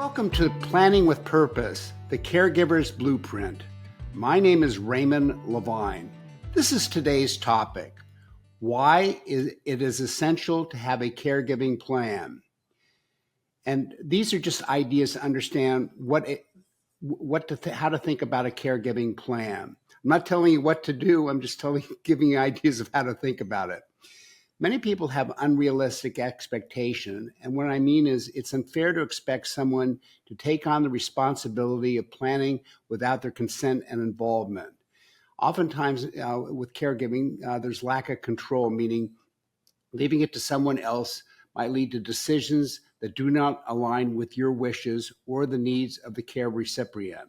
Welcome to Planning with Purpose, the Caregiver's Blueprint. My name is Raymond Lavine. This is today's topic, why it is essential to have a caregiving plan. And these are just ideas to understand how to think about a caregiving plan. I'm not telling you what to do, I'm just giving you ideas of how to think about it. Many people have unrealistic expectation, and what I mean is it's unfair to expect someone to take on the responsibility of planning without their consent and involvement. Oftentimes with caregiving, there's lack of control, meaning leaving it to someone else might lead to decisions that do not align with your wishes or the needs of the care recipient.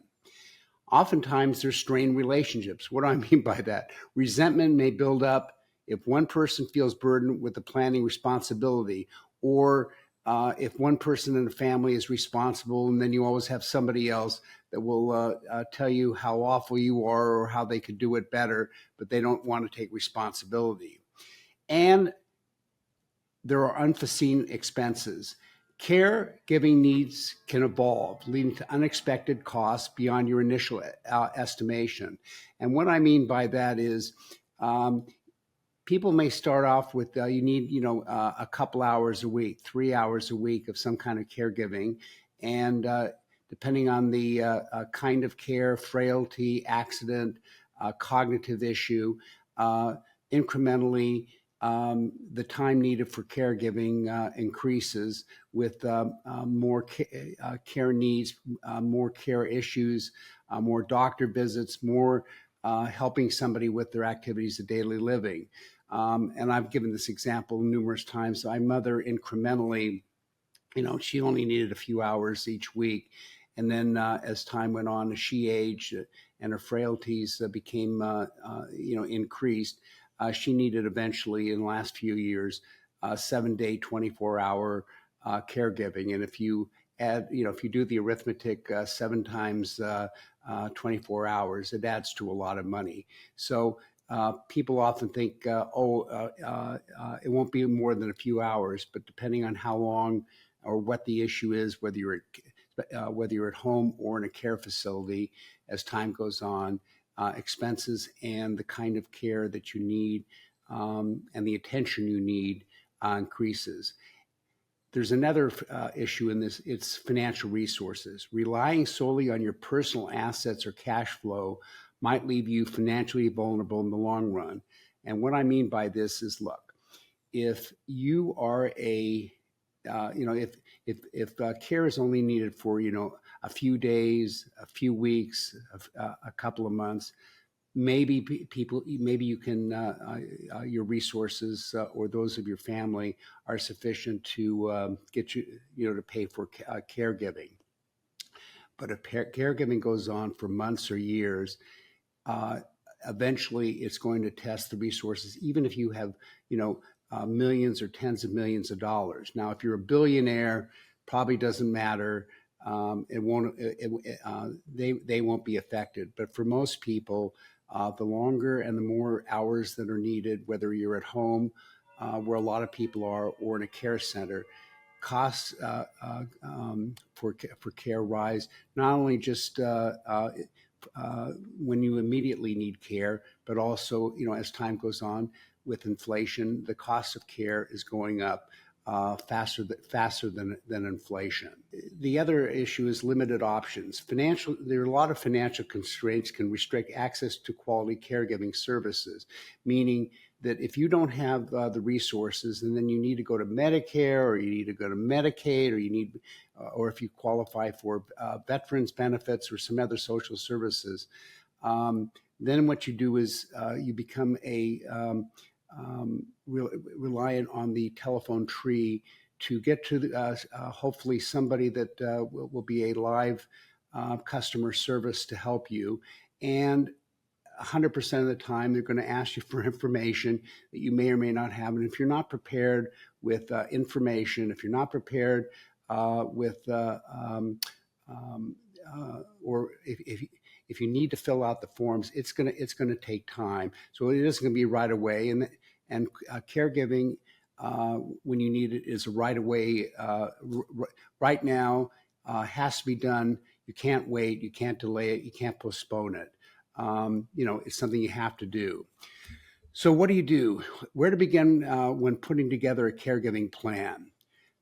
Oftentimes there's strained relationships. What do I mean by that? Resentment may build up if one person feels burdened with the planning responsibility, or if one person in the family is responsible, and then you always have somebody else that will tell you how awful you are or how they could do it better, but they don't want to take responsibility. And there are unforeseen expenses. Caregiving needs can evolve, leading to unexpected costs beyond your initial estimation. And what I mean by that is, people may start off with you need a couple hours a week, 3 hours a week of some kind of caregiving, and depending on the kind of care, frailty, accident, cognitive issue, incrementally the time needed for caregiving increases with more care needs, more care issues, more doctor visits, more helping somebody with their activities of daily living. And I've given this example numerous times. My mother incrementally, she only needed a few hours each week. And then as time went on, as she aged and her frailties became, increased, she needed eventually in the last few years, 7-day, 24-hour caregiving. And if you add, if you do the arithmetic 7 times 24 hours, it adds to a lot of money. So people often think, it won't be more than a few hours, but depending on how long or what the issue is, whether you're at home or in a care facility, as time goes on, expenses and the kind of care that you need and the attention you need increases. There's another issue in this, it's financial resources. Relying solely on your personal assets or cash flow might leave you financially vulnerable in the long run. And what I mean by this is, look, if you are if care is only needed for, a few days, a few weeks, a couple of months, maybe you can, your resources or those of your family are sufficient to get you, to pay for caregiving. But if caregiving goes on for months or years, eventually it's going to test the resources, even if you have, millions or tens of millions of dollars. Now, if you're a billionaire, probably doesn't matter. They won't be affected. But for most people, the longer and the more hours that are needed, whether you're at home, where a lot of people are, or in a care center, costs for care rise, not only just when you immediately need care, but also, as time goes on with inflation, the cost of care is going up faster than inflation. The other issue is limited options. There are a lot of financial constraints can restrict access to quality caregiving services, meaning that if you don't have the resources, and then you need to go to Medicare, or you need to go to Medicaid, or if you qualify for veterans benefits or some other social services, then what you do is you become reliant on the telephone tree to get to hopefully somebody that will be a live customer service to help you. And 100% of the time, they're going to ask you for information that you may or may not have. And if you're not prepared with information, if you're not prepared or if you need to fill out the forms, it's going to take time. So it isn't going to be right away. And caregiving, when you need it, is right away. Right now, has to be done. You can't wait. You can't delay it. You can't postpone it. It's something you have to do. So what do you do? Where to begin when putting together a caregiving plan?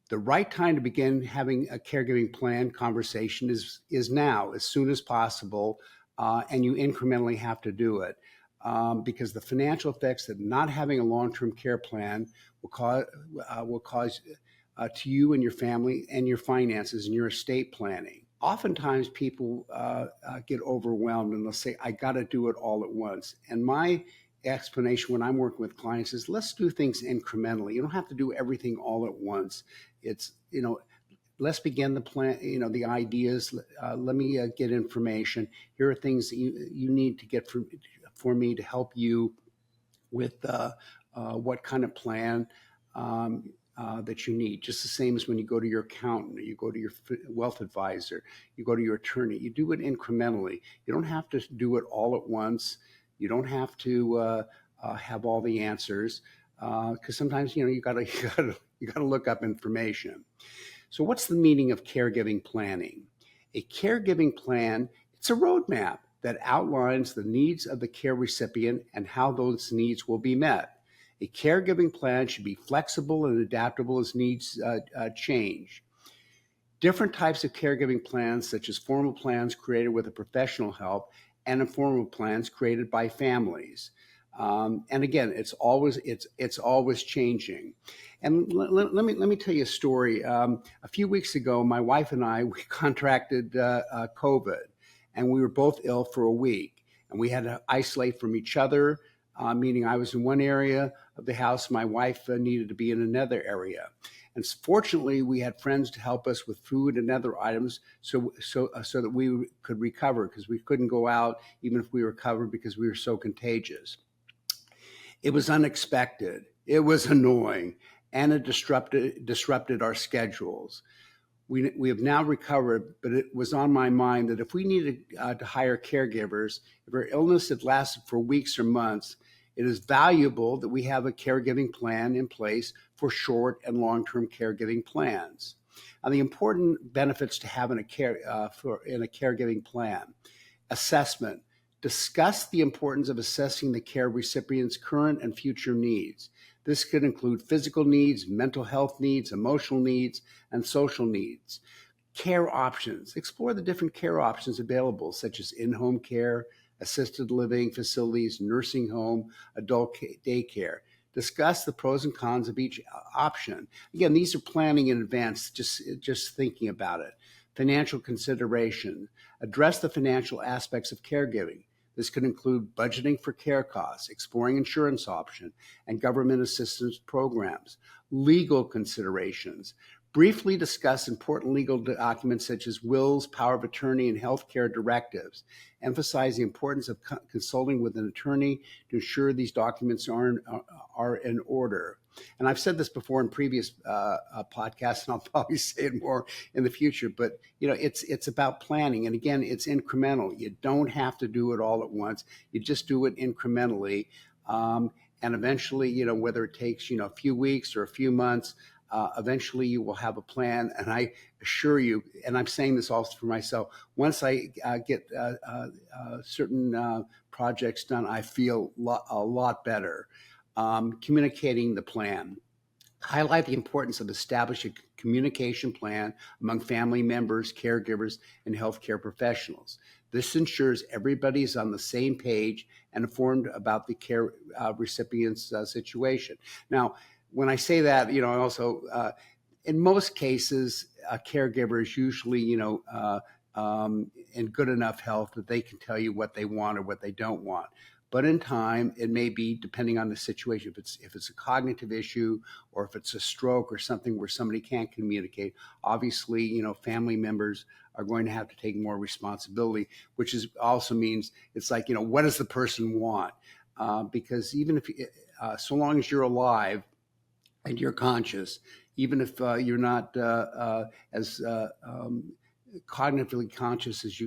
The right time to begin having a caregiving plan conversation is now, as soon as possible, and you incrementally have to do it because the financial effects that not having a long-term care plan will cause to you and your family and your finances and your estate planning. Oftentimes, people get overwhelmed and they'll say, "I got to do it all at once." And my explanation when I'm working with clients is, let's do things incrementally. You don't have to do everything all at once. It's, let's begin the plan, the ideas. Let me get information. Here are things that you need to get for me to help you with what kind of plan that you need. Just the same as when you go to your accountant, or you go to your wealth advisor, you go to your attorney. You do it incrementally. You don't have to do it all at once. You don't have to have all the answers because sometimes you gotta look up information. So, what's the meaning of caregiving planning? A caregiving plan, it's a roadmap that outlines the needs of the care recipient and how those needs will be met. A caregiving plan should be flexible and adaptable as needs change. Different types of caregiving plans, such as formal plans created with a professional help and informal plans created by families. And again, it's always changing. And let me tell you a story. A few weeks ago, my wife and I we contracted COVID, and we were both ill for a week, and we had to isolate from each other. Meaning, I was in one area of the house, my wife needed to be in another area. And fortunately, we had friends to help us with food and other items so that we could recover, because we couldn't go out even if we recovered because we were so contagious. It was unexpected. It was annoying, and it disrupted our schedules. We have now recovered, but it was on my mind that if we needed to hire caregivers, if our illness had lasted for weeks or months, it is valuable that we have a caregiving plan in place for short and long-term caregiving plans. And the important benefits to having in a caregiving plan: assessment. Discuss the importance of assessing the care recipient's current and future needs. This could include physical needs, mental health needs, emotional needs, and social needs. Care options. Explore the different care options available, such as in-home care, assisted living facilities, nursing home, adult daycare. Discuss the pros and cons of each option. Again, these are planning in advance, just thinking about it. Financial consideration. Address the financial aspects of caregiving. This could include budgeting for care costs, exploring insurance options, and government assistance programs. Legal considerations. Briefly discuss important legal documents such as wills, power of attorney, and healthcare directives. Emphasize the importance of consulting with an attorney to ensure these documents are in order. And I've said this before in previous podcasts, and I'll probably say it more in the future, but it's about planning. And again, it's incremental. You don't have to do it all at once. You just do it incrementally. And eventually, whether it takes, a few weeks or a few months, eventually you will have a plan. And I assure you, and I'm saying this also for myself, once I get certain projects done, I feel a lot better. Communicating the plan. Highlight the importance of establishing a communication plan among family members, caregivers, and healthcare professionals. This ensures everybody is on the same page and informed about the care recipient's situation. Now, when I say that, I also, in most cases, a caregiver is usually, in good enough health that they can tell you what they want or what they don't want. But in time, it may be, depending on the situation, if it's a cognitive issue or if it's a stroke or something where somebody can't communicate, obviously, family members are going to have to take more responsibility, which also means it's like, what does the person want? Because even if, so long as you're alive and you're conscious, even if you're not as cognitively conscious as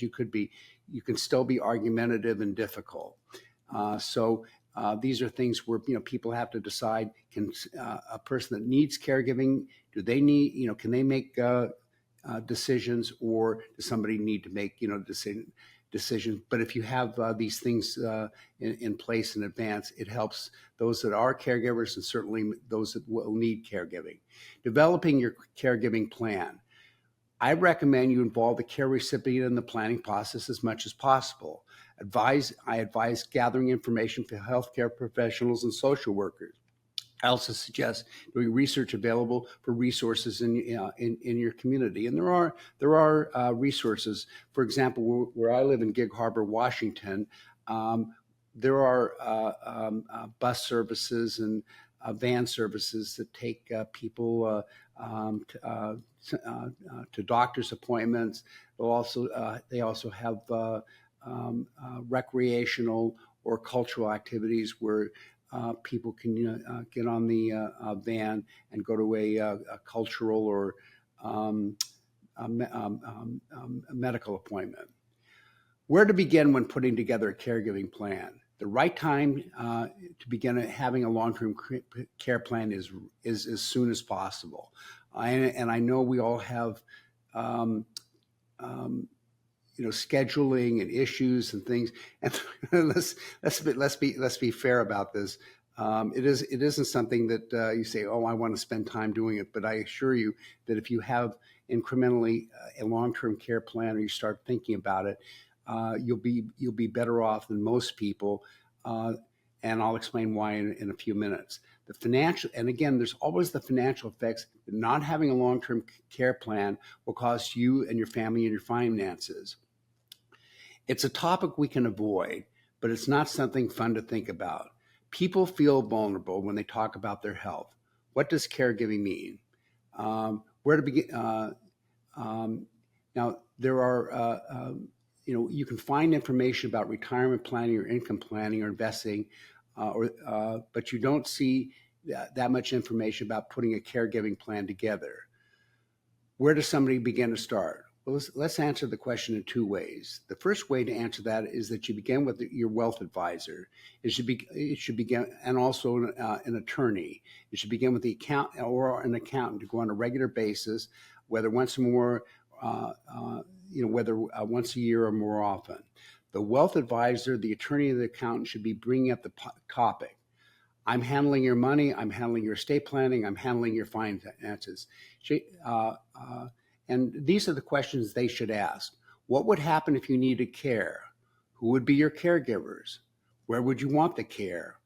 you could be, you can still be argumentative and difficult. So these are things where people have to decide: can a person that needs caregiving, do they need, can they make decisions, or does somebody need to make decisions? But if you have these things in place in advance, it helps those that are caregivers and certainly those that will need caregiving. Developing your caregiving plan. I recommend you involve the care recipient in the planning process as much as possible. I advise gathering information for healthcare professionals and social workers. I also suggest doing research available for resources in your community, and there are resources. For example, where I live in Gig Harbor, Washington, there are bus services and van services that take people to doctor's appointments. They also have recreational or cultural activities where people can get on the van and go to a cultural or a medical appointment. Where to begin when putting together a caregiving plan? The right time to begin having a long-term care plan is as soon as possible. And I know we all have scheduling and issues and things. And let's be fair about this. It isn't something that you say, oh, I want to spend time doing it. But I assure you that if you have incrementally a long-term care plan, or you start thinking about it, you'll be better off than most people. And I'll explain why in a few minutes. The financial, and again, there's always the financial effects. Not having a long-term care plan will cost you and your family and your finances. It's a topic we can avoid, but it's not something fun to think about. People feel vulnerable when they talk about their health. What does caregiving mean? Where to begin? Now, there are, you can find information about retirement planning or income planning or investing, but you don't see that much information about putting a caregiving plan together. Where does somebody begin to start? Well, let's answer the question in two ways. The first way to answer that is that you begin with your wealth advisor. It should begin, and also an attorney. It should begin with the account or an accountant to go on a regular basis, whether once a year or more often. The wealth advisor, the attorney, and the accountant should be bringing up the topic. I'm handling your money. I'm handling your estate planning. I'm handling your finances. And these are the questions they should ask. What would happen if you needed care? Who would be your caregivers? Where would you want the care?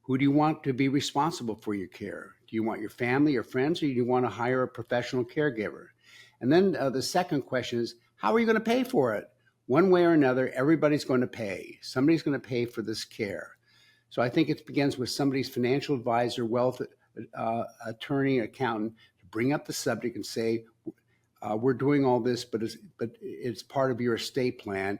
Who do you want to be responsible for your care? Do you want your family or friends, or do you want to hire a professional caregiver? And then the second question is, how are you going to pay for it? One way or another, everybody's going to pay. Somebody's going to pay for this care. So I think it begins with somebody's financial advisor, wealth attorney, accountant, to bring up the subject and say, we're doing all this, but it's part of your estate plan,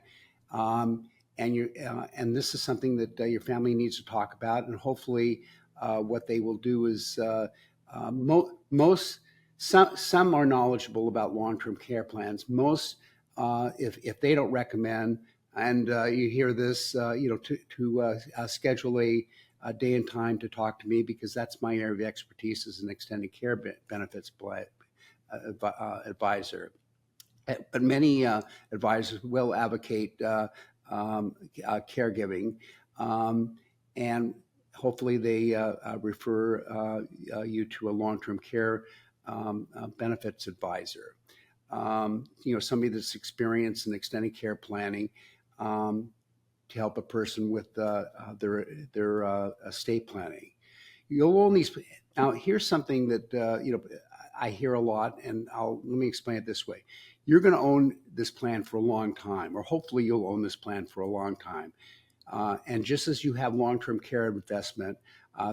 and this is something that your family needs to talk about. And hopefully, what they will do is some are knowledgeable about long-term care plans. Most, if they don't recommend, and you hear this, to schedule a day and time to talk to me, because that's my area of expertise as an extended care benefits advisor. But many advisors will advocate caregiving, and hopefully they refer you to a long-term care benefits advisor. Somebody that's experienced in extended care planning to help a person with their estate planning. You'll own these. Now, here's something that I hear a lot, and let me explain it this way. You're going to own this plan for a long time, or hopefully you'll own this plan for a long time. And just as you have long-term care investment,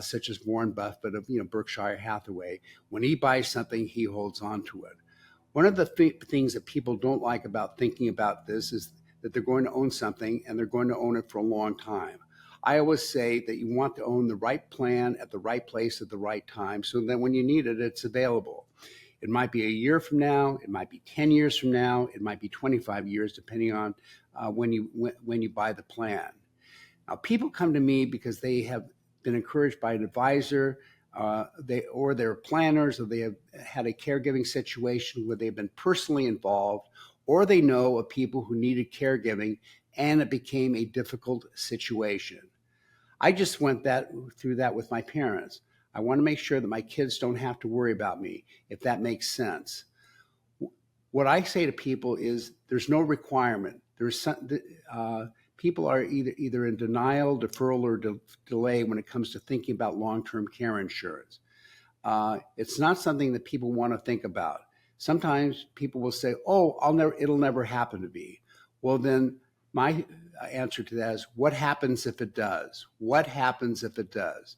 such as Warren Buffett of Berkshire Hathaway, when he buys something, he holds on to it. One of the things that people don't like about thinking about this is that they're going to own something and they're going to own it for a long time. I always say that you want to own the right plan at the right place at the right time, so that when you need it, it's available. It might be a year from now, it might be 10 years from now, it might be 25 years, depending on when you buy the plan. Now, people come to me because they have been encouraged by an advisor they're planners, or they have had a caregiving situation where they've been personally involved, or they know of people who needed caregiving and it became a difficult situation. I just went through that with my parents. I want to make sure that my kids don't have to worry about me, if that makes sense. What I say to people is there's no requirement. People are either in denial, deferral, or delay when it comes to thinking about long-term care insurance. It's not something that people want to think about. Sometimes people will say, "Oh, it'll never happen to me." Well, then my answer to that is, what happens if it does? What happens if it does?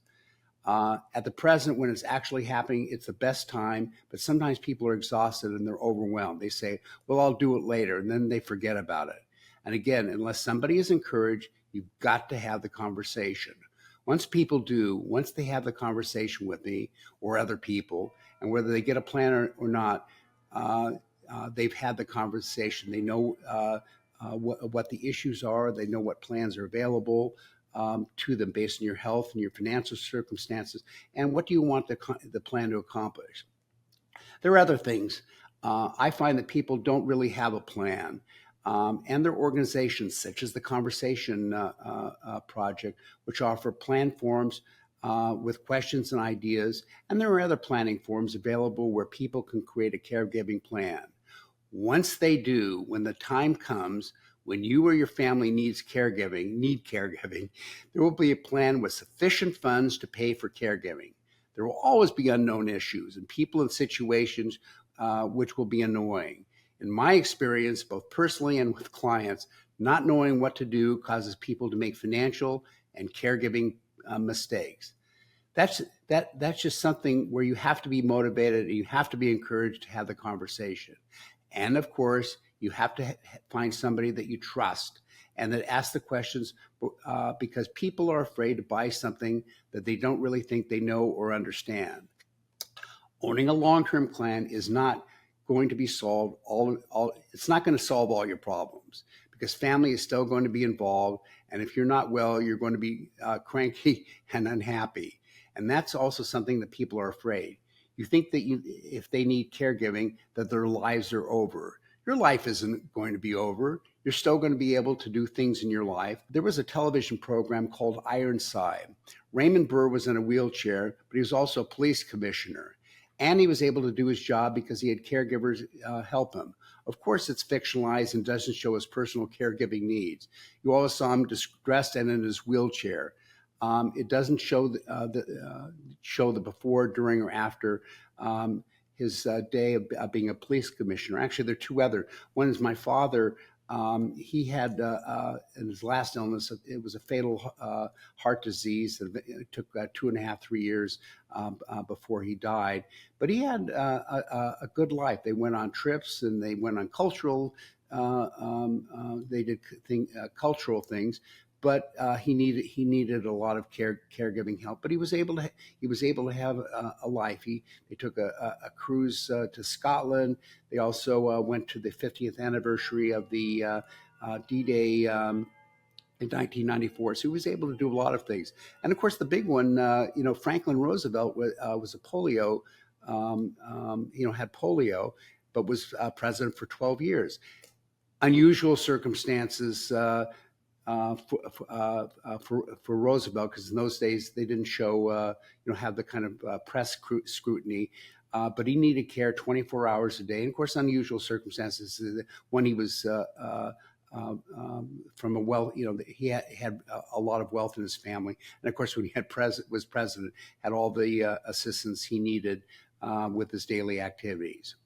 At the present, when it's actually happening, it's the best time, but sometimes people are exhausted and they're overwhelmed. They say, "Well, I'll do it later," and then they forget about it. And again, unless somebody is encouraged, you've got to have the conversation. Once they have the conversation with me or other people, and whether they get a plan or not, they've had the conversation. They know what the issues are. They know what plans are available to them based on your health and your financial circumstances, and what do you want the plan to accomplish. There are other things. I find that people don't really have a plan. And their organizations, such as the Conversation Project, which offer plan forms with questions and ideas. And there are other planning forms available where people can create a caregiving plan. Once they do, when the time comes, when you or your family need caregiving, there will be a plan with sufficient funds to pay for caregiving. There will always be unknown issues and people in situations which will be annoying. In my experience, both personally and with clients, not knowing what to do causes people to make financial and caregiving mistakes. That's just something where you have to be motivated and you have to be encouraged to have the conversation. And of course, you have to find somebody that you trust and that asks the questions because people are afraid to buy something that they don't really think they know or understand. Owning a long-term plan is not going to be solved it's not going to solve all your problems, because family is still going to be involved, and if you're not well, you're going to be cranky and unhappy. And that's also something that people are afraid. You think that if they need caregiving, that their lives are over. Your life isn't going to be over. You're still going to be able to do things in your life. There was a television program called Ironside. Raymond Burr was in a wheelchair, but he was also a police commissioner. And he was able to do his job because he had caregivers help him. Of course, it's fictionalized and doesn't show his personal caregiving needs. You always saw him distressed and in his wheelchair. It doesn't show the before, during, or after his day of being a police commissioner. Actually, there are two other. One is my father. He had, in his last illness, it was a fatal heart disease. It took 2.5, 3 years before he died. But he had a good life. They went on trips and they went on cultural, they did cultural things. But he needed a lot of caregiving help. But he was able to have a life. They took a cruise to Scotland. They also went to the 50th anniversary of the D-Day in 1994. So he was able to do a lot of things. And of course, the big one, Franklin Roosevelt was a polio, had polio, but was president for 12 years. Unusual circumstances. For Roosevelt, because in those days they didn't show, have the kind of press scrutiny, but he needed care 24 hours a day. And of course, unusual circumstances when he was from a wealth, he had a lot of wealth in his family, and of course, when he was president, had all the assistance he needed with his daily activities.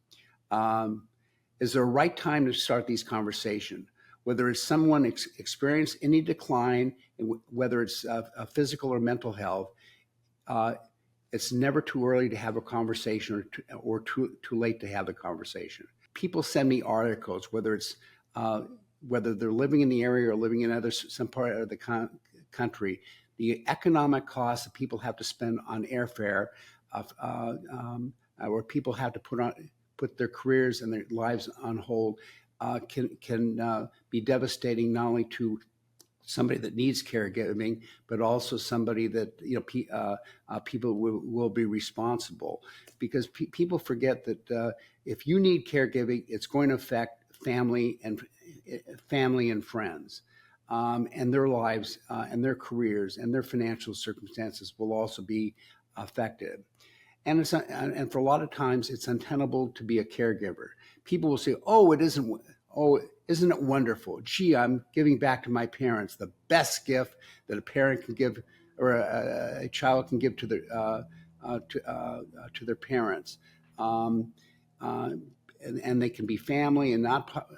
Is there a right time to start these conversations? Whether it's someone experienced any decline, whether it's physical or mental health, it's never too early to have a conversation or too late to have the conversation. People send me articles, whether they're living in the area or living in some part of the country, the economic costs that people have to spend on airfare, or people have to put their careers and their lives on hold. Can be devastating not only to somebody that needs caregiving, but also somebody that people will be responsible, because people forget that if you need caregiving, it's going to affect family and friends, and their lives and their careers and their financial circumstances will also be affected. And for a lot of times, it's untenable to be a caregiver. People will say, "Oh, it isn't. Oh, isn't it wonderful? Gee, I'm giving back to my parents. The best gift that a parent can give, or a child can give to their parents." Um, uh, and they can be family and not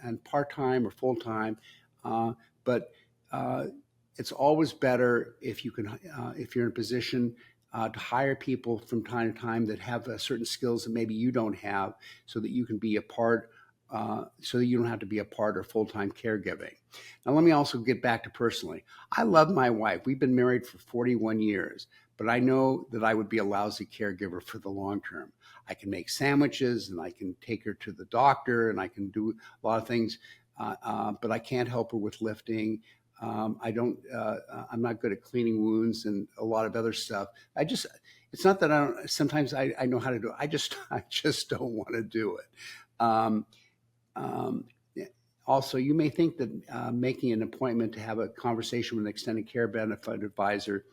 and part-time or full-time, but it's always better if you can, if you're in a position to hire people from time to time that have certain skills that maybe you don't have, so that you can be a part, so that you don't have to be a part or full-time caregiving. Now, let me also get back to personally. I love my wife. We've been married for 41 years, but I know that I would be a lousy caregiver for the long term. I can make sandwiches and I can take her to the doctor and I can do a lot of things, but I can't help her with lifting. I'm not good at cleaning wounds and a lot of other stuff. It's not that I don't, sometimes I know how to do it. I just don't want to do it. Um, um, Also, you may think that making an appointment to have a conversation with an extended care benefit advisor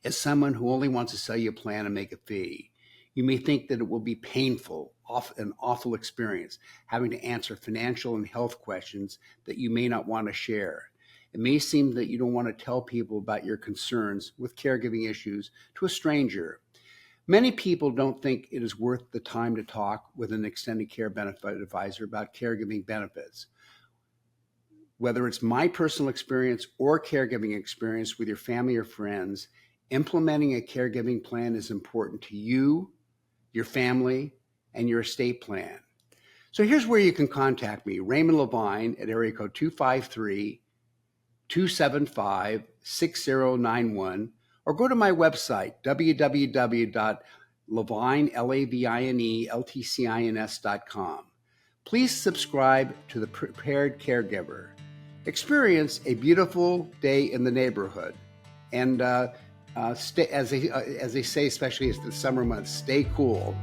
is someone who only wants to sell you a plan and make a fee. You may think that it will be painful, an awful experience, having to answer financial and health questions that you may not want to share. It may seem that you don't want to tell people about your concerns with caregiving issues to a stranger. Many people don't think it is worth the time to talk with an extended care benefit advisor about caregiving benefits. Whether it's my personal experience or caregiving experience with your family or friends, implementing a caregiving plan is important to you, your family, and your estate plan. So here's where you can contact me, Raymond Lavine, at area code 253-275-6091, or go to my website, www.lavineltcins.com. Please subscribe to The Prepared Caregiver. Experience a beautiful day in the neighborhood, and stay, as they say, especially as the summer months, stay cool.